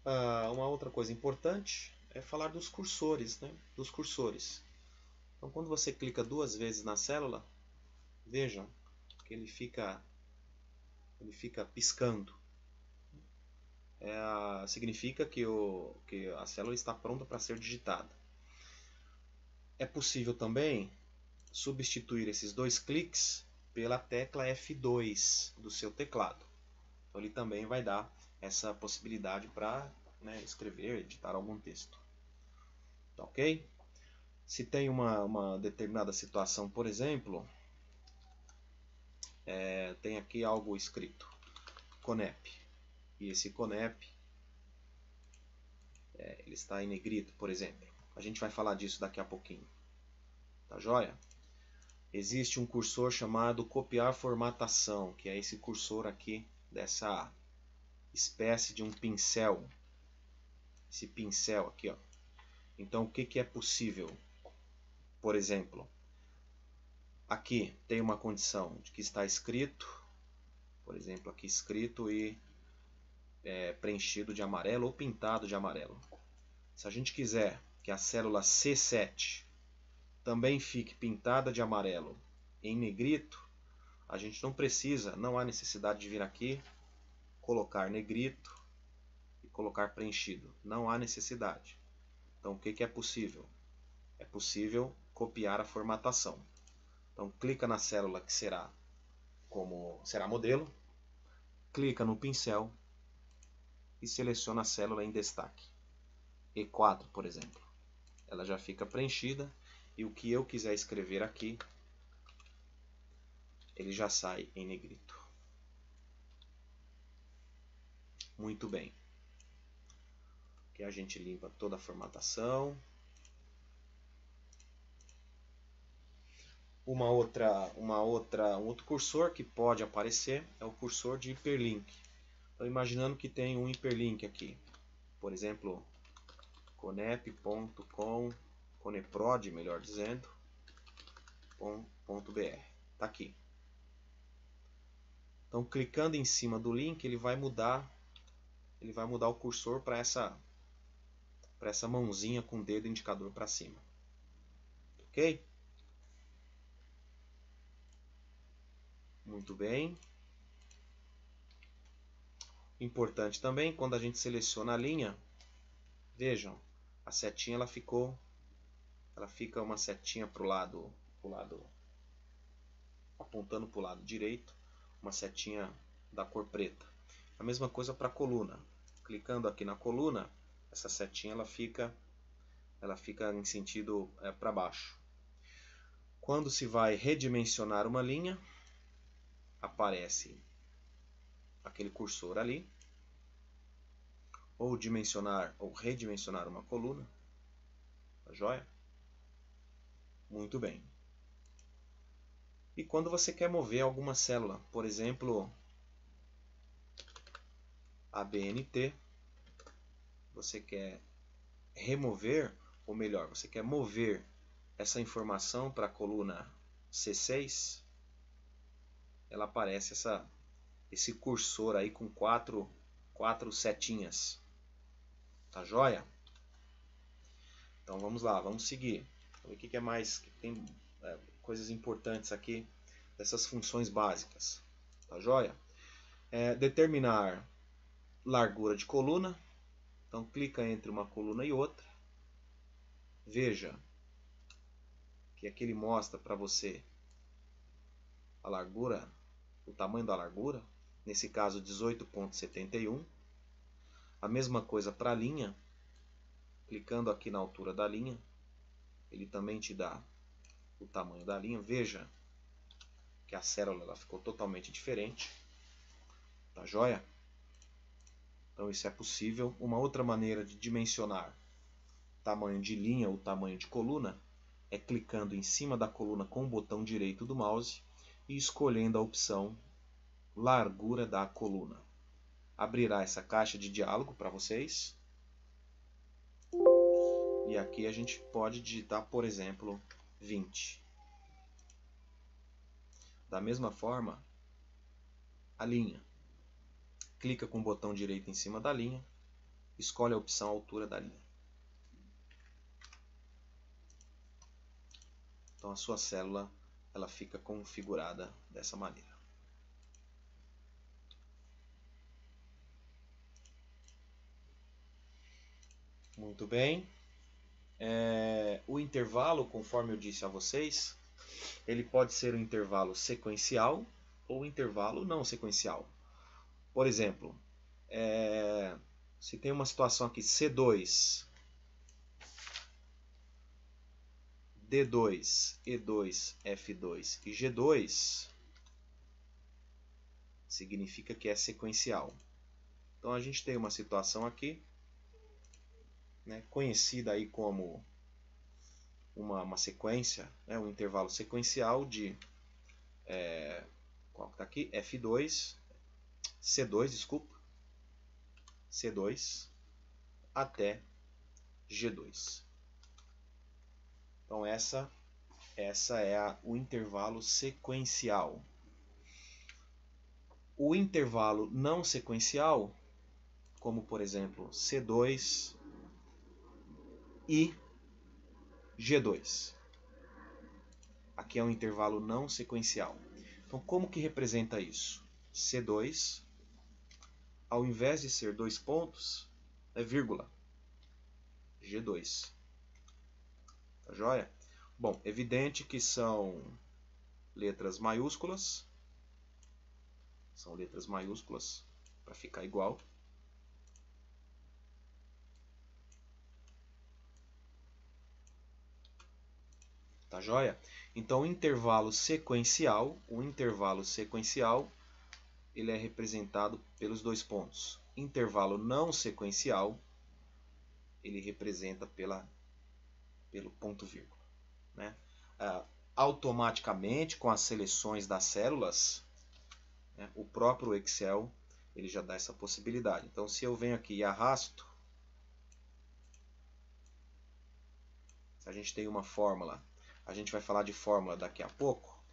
Uma outra coisa importante é falar dos cursores, né? Dos cursores. Então, quando você clica duas vezes na célula, vejam que ele fica piscando. Significa que a célula está pronta para ser digitada. É possível também substituir esses dois cliques pela tecla F2 do seu teclado. Então, ele também vai dar essa possibilidade para escrever, editar algum texto. Tá ok? Se tem uma determinada situação, por exemplo, tem aqui algo escrito CONEP. E esse CONEP ele está em negrito, por exemplo. A gente vai falar disso daqui a pouquinho. Tá joia? Existe um cursor chamado copiar formatação, que é esse cursor aqui dessa espécie de um pincel. Esse pincel aqui, ó. Então, o que é possível? Por exemplo, aqui tem uma condição de que está escrito, por exemplo, aqui escrito e preenchido de amarelo ou pintado de amarelo. Se a gente quiser que a célula C7 também fique pintada de amarelo em negrito, a gente não há necessidade de vir aqui, colocar negrito e colocar preenchido. Não há necessidade. Então, o que é possível? É possível copiar a formatação. Então, clica na célula que será modelo, clica no pincel e seleciona a célula em destaque. E4, por exemplo. Ela já fica preenchida e o que eu quiser escrever aqui, ele já sai em negrito. Muito bem. Aqui a gente limpa toda a formatação. Um outro cursor que pode aparecer é o cursor de hiperlink. Então, imaginando que tem um hiperlink aqui, por exemplo, conep.com, coneprod, melhor dizendo, .br. Está aqui. Então, clicando em cima do link, ele vai mudar o cursor para essa mãozinha com o dedo indicador para cima. Ok? Muito bem. Importante também, quando a gente seleciona a linha, vejam, a setinha ela fica uma setinha para o lado, apontando para o lado direito, uma setinha da cor preta. A mesma coisa para a coluna. Clicando aqui na coluna, essa setinha ela fica em sentido para baixo. Quando se vai redimensionar uma linha, aparece aquele cursor ali, ou dimensionar ou redimensionar uma coluna. Tá joia? Muito bem. E quando você quer mover alguma célula, por exemplo, a BNT, você quer remover, ou melhor, você quer mover essa informação para a coluna C6, ela aparece esse cursor aí com quatro setinhas. Tá joia? Então vamos lá, vamos seguir. O que é mais? Tem coisas importantes aqui dessas funções básicas. Tá joia? Determinar largura de coluna. Então clica entre uma coluna e outra. Veja que aqui ele mostra para você a largura, o tamanho da largura. Nesse caso 18,71. A mesma coisa para a linha. Clicando aqui na altura da linha, ele também te dá o tamanho da linha. Veja que a célula ela ficou totalmente diferente. Tá joia? Então isso é possível. Uma outra maneira de dimensionar tamanho de linha ou tamanho de coluna é clicando em cima da coluna com o botão direito do mouse e escolhendo a opção largura da coluna. Abrirá essa caixa de diálogo para vocês. E aqui a gente pode digitar, por exemplo, 20. Da mesma forma, a linha. Clica com o botão direito em cima da linha, escolhe a opção altura da linha. Então a sua célula ela fica configurada dessa maneira. Muito bem. O intervalo, conforme eu disse a vocês, ele pode ser um intervalo sequencial ou intervalo não sequencial. Por exemplo, se tem uma situação aqui C2, D2, E2, F2 e G2, significa que é sequencial. Então a gente tem uma situação aqui, né, conhecida aí como uma sequência, né, um intervalo sequencial de qual que está aqui? F2, C2, desculpa, C2 até G2. Então essa é o intervalo sequencial. O intervalo não sequencial, como por exemplo C2 e G2. Aqui é um intervalo não sequencial. Então como que representa isso? C2, ao invés de ser 2 pontos, é vírgula. G2. Tá joia? Bom, evidente que são letras maiúsculas. São letras maiúsculas para ficar igual. Tá joia? Então o intervalo sequencial, ele é representado pelos 2 pontos. Intervalo não sequencial, ele representa pelo ponto vírgula, né? Automaticamente, com as seleções das células, né, o próprio Excel ele já dá essa possibilidade. Então, se eu venho aqui e arrasto, se a gente tem uma fórmula, a gente vai falar de fórmula daqui a pouco.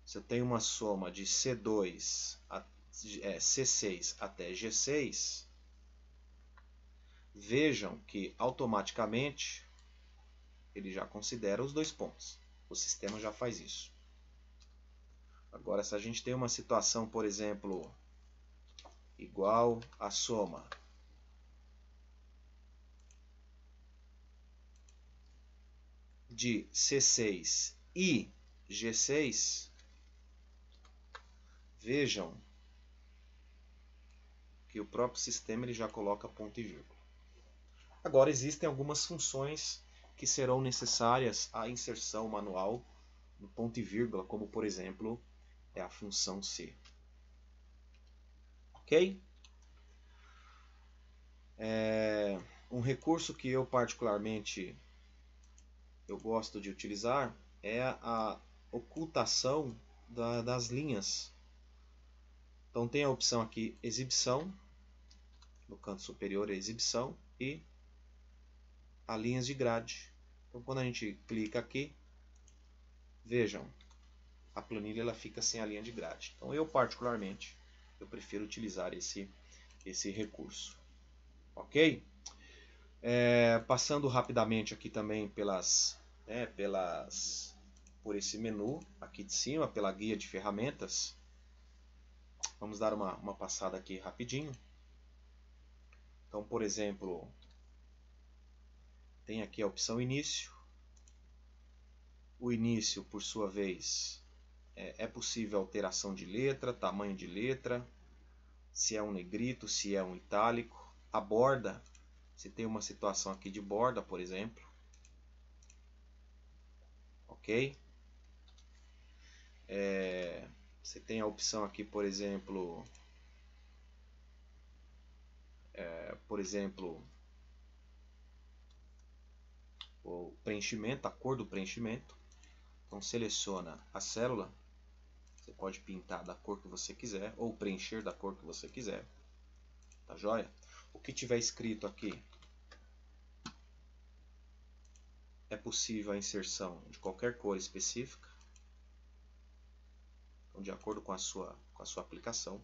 Se eu tenho uma soma de C2 C6 até G6, vejam que automaticamente ele já considera os 2 pontos. O sistema já faz isso. Agora, se a gente tem uma situação, por exemplo, igual a soma de C6 e G6, vejam que o próprio sistema ele já coloca ponto e vírgula. Agora, existem algumas funções que serão necessárias à inserção manual no ponto e vírgula, como por exemplo é a função C. Ok? Um recurso que eu particularmente gosto de utilizar é a ocultação das linhas. Então tem a opção aqui exibição, no canto superior é exibição, e a linhas de grade. Então quando a gente clica aqui, vejam, a planilha ela fica sem a linha de grade. Então eu particularmente prefiro utilizar esse recurso. Ok? Passando rapidamente aqui também por esse menu aqui de cima, pela guia de ferramentas. Vamos dar uma passada aqui rapidinho. Então, por exemplo, tem aqui a opção início. O início, por sua vez, é possível alteração de letra, tamanho de letra, se é um negrito, se é um itálico. A borda, se tem uma situação aqui de borda, por exemplo. Ok? Você tem a opção aqui, por exemplo, o preenchimento, a cor do preenchimento. Então seleciona a célula, você pode pintar da cor que você quiser ou preencher da cor que você quiser. Tá joia? O que tiver escrito aqui é possível a inserção de qualquer cor específica, então, de acordo com a sua aplicação.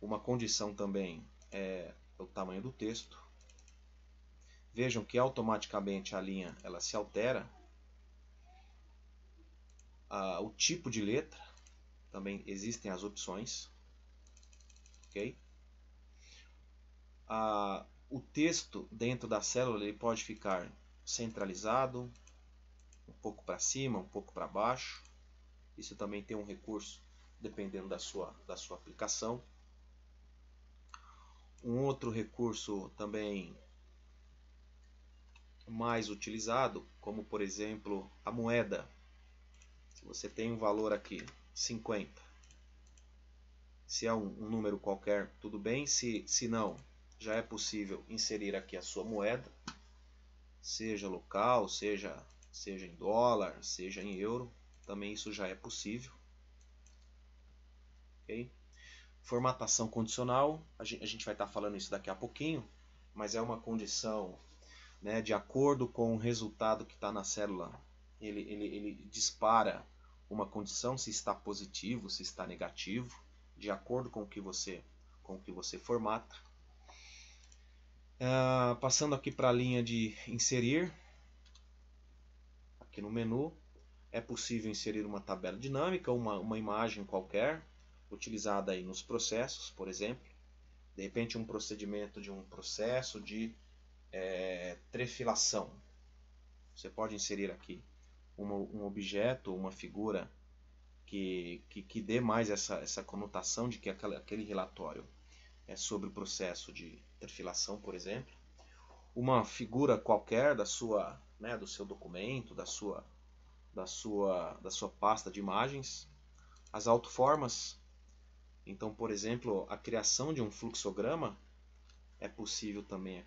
Uma condição também é o tamanho do texto. Vejam que automaticamente a linha ela se altera. O tipo de letra, também existem as opções. Ok? O texto dentro da célula ele pode ficar centralizado, um pouco para cima, um pouco para baixo. Isso também tem um recurso dependendo da sua aplicação. Um outro recurso também mais utilizado, como por exemplo a moeda. Se você tem um valor aqui, 50. Se é um número qualquer, tudo bem. Se não, já é possível inserir aqui a sua moeda, seja local, seja em dólar, seja em euro. Também isso já é possível. Okay? Formatação condicional, a gente vai estar falando isso daqui a pouquinho, mas é uma condição, né, de acordo com o resultado que está na célula. Ele dispara uma condição, se está positivo, se está negativo, de acordo com o que você formata. Passando aqui para a linha de inserir, aqui no menu, é possível inserir uma tabela dinâmica, uma imagem qualquer, utilizada aí nos processos, por exemplo. De repente um procedimento de um processo de trefilação. Você pode inserir aqui um objeto, uma figura que dê mais essa conotação de que aquele relatório é sobre o processo de trefilação, por exemplo. Uma figura qualquer do seu documento, da sua pasta de imagens. As autoformas. Então, por exemplo, a criação de um fluxograma é possível também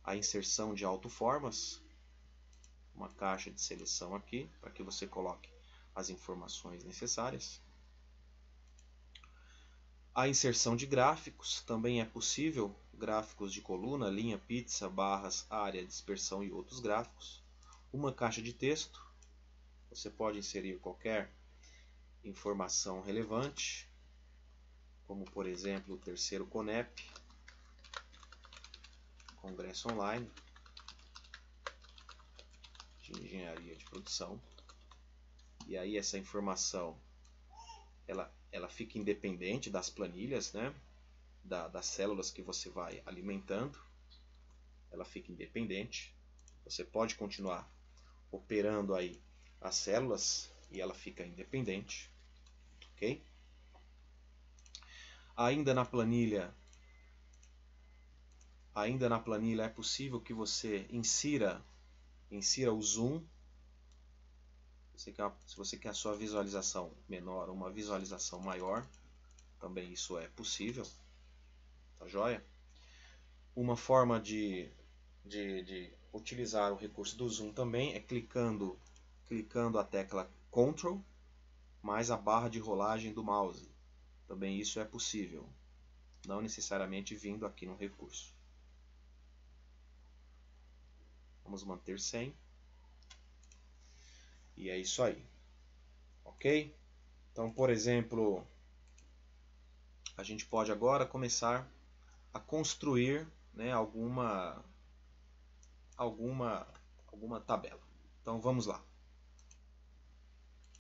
a inserção de autoformas. Uma caixa de seleção aqui, para que você coloque as informações necessárias. A inserção de gráficos também é possível, gráficos de coluna, linha, pizza, barras, área, dispersão e outros gráficos. Uma caixa de texto, você pode inserir qualquer informação relevante, como por exemplo o terceiro CONEP, Congresso Online de Engenharia de Produção. E aí essa informação ela fica independente das planilhas, né? Das células que você vai alimentando. Ela fica independente. Você pode continuar operando aí as células e ela fica independente. Ok? Ainda na planilha é possível que você insira o zoom. Se você quer a sua visualização menor ou uma visualização maior, também isso é possível. Tá joia? Uma forma de utilizar o recurso do zoom também é clicando a tecla Ctrl mais a barra de rolagem do mouse. Também isso é possível, não necessariamente vindo aqui no recurso. Vamos manter sem. E é isso aí. Ok? Então, por exemplo, a gente pode agora começar a construir, né, alguma tabela. Então vamos lá.